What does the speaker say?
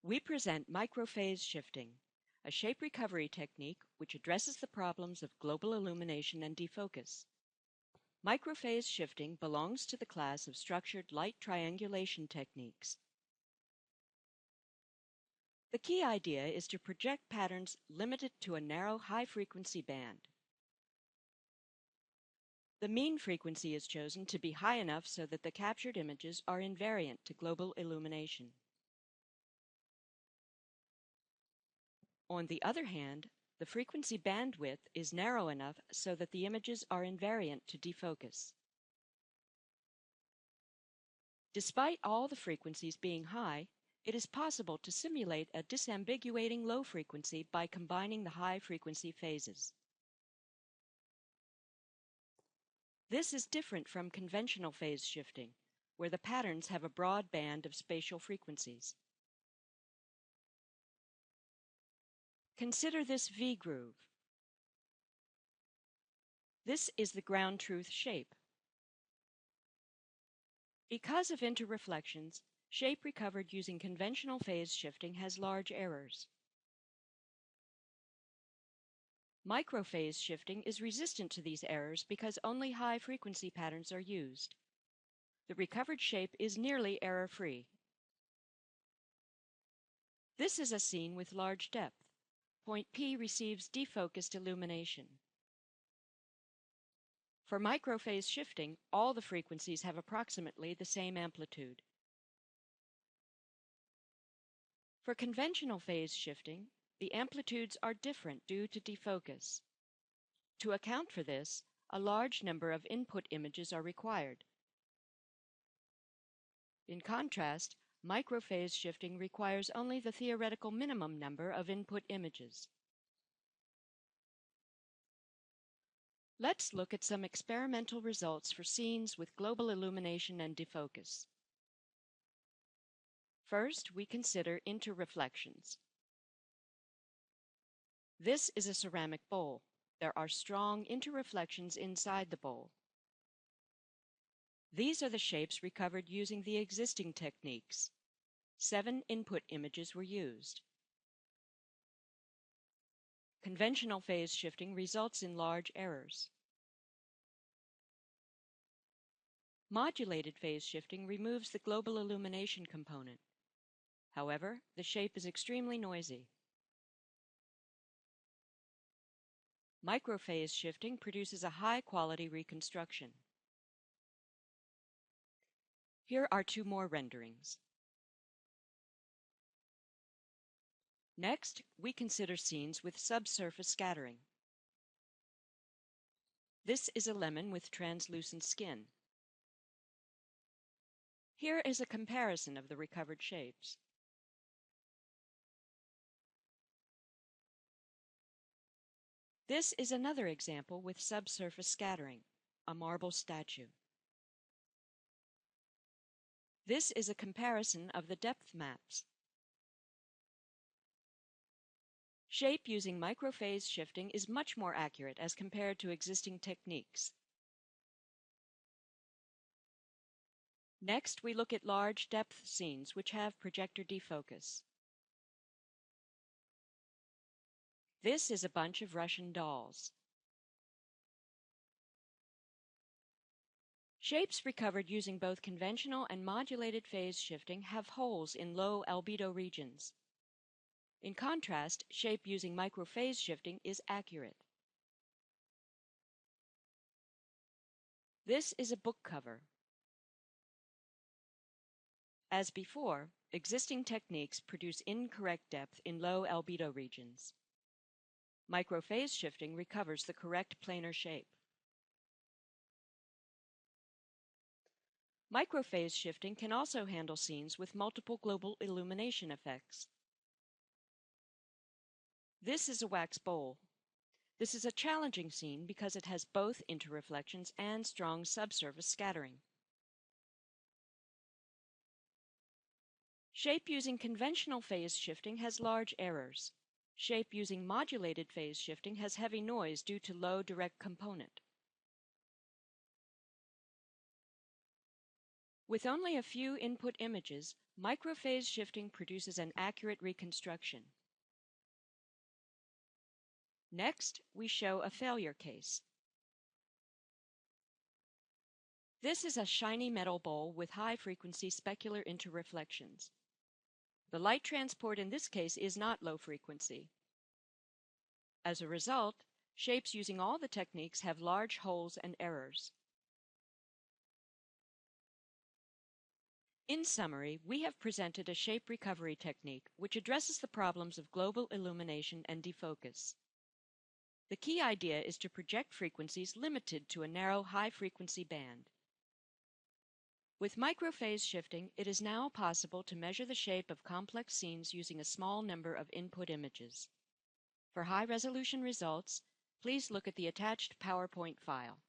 We present microphase shifting, a shape recovery technique which addresses the problems of global illumination and defocus. Microphase shifting belongs to the class of structured light triangulation techniques. The key idea is to project patterns limited to a narrow high-frequency band. The mean frequency is chosen to be high enough so that the captured images are invariant to global illumination. On the other hand, the frequency bandwidth is narrow enough so that the images are invariant to defocus. Despite all the frequencies being high, it is possible to simulate a disambiguating low frequency by combining the high-frequency phases. This is different from conventional phase shifting, where the patterns have a broad band of spatial frequencies. Consider this V-groove. This is the ground truth shape. Because of interreflections, shape recovered using conventional phase shifting has large errors. Microphase shifting is resistant to these errors because only high-frequency patterns are used. The recovered shape is nearly error-free. This is a scene with large depth. Point P receives defocused illumination. For microphase shifting, all the frequencies have approximately the same amplitude. For conventional phase shifting, the amplitudes are different due to defocus. To account for this, a large number of input images are required. In contrast, microphase shifting requires only the theoretical minimum number of input images. Let's look at some experimental results for scenes with global illumination and defocus. First, we consider interreflections. This is a ceramic bowl. There are strong interreflections inside the bowl. These are the shapes recovered using the existing techniques. 7 input images were used. Conventional phase shifting results in large errors. Modulated phase shifting removes the global illumination component. However, the shape is extremely noisy. Microphase shifting produces a high-quality reconstruction. Here are 2 more renderings. Next, we consider scenes with subsurface scattering. This is a lemon with translucent skin. Here is a comparison of the recovered shapes. This is another example with subsurface scattering, a marble statue. This is a comparison of the depth maps. Shape using microphase shifting is much more accurate as compared to existing techniques. Next, we look at large depth scenes which have projector defocus. This is a bunch of Russian dolls. Shapes recovered using both conventional and modulated phase shifting have holes in low albedo regions. In contrast, shape using microphase shifting is accurate. This is a book cover. As before, existing techniques produce incorrect depth in low albedo regions. Microphase shifting recovers the correct planar shape. Microphase shifting can also handle scenes with multiple global illumination effects. This is a wax bowl. This is a challenging scene because it has both interreflections and strong subsurface scattering. Shape using conventional phase shifting has large errors. Shape using modulated phase shifting has heavy noise due to low direct component. With only a few input images, microphase shifting produces an accurate reconstruction. Next, we show a failure case. This is a shiny metal bowl with high-frequency specular interreflections. The light transport in this case is not low frequency. As a result, shapes using all the techniques have large holes and errors. In summary, we have presented a shape recovery technique which addresses the problems of global illumination and defocus. The key idea is to project frequencies limited to a narrow high-frequency band. With microphase shifting, it is now possible to measure the shape of complex scenes using a small number of input images. For high-resolution results, please look at the attached PowerPoint file.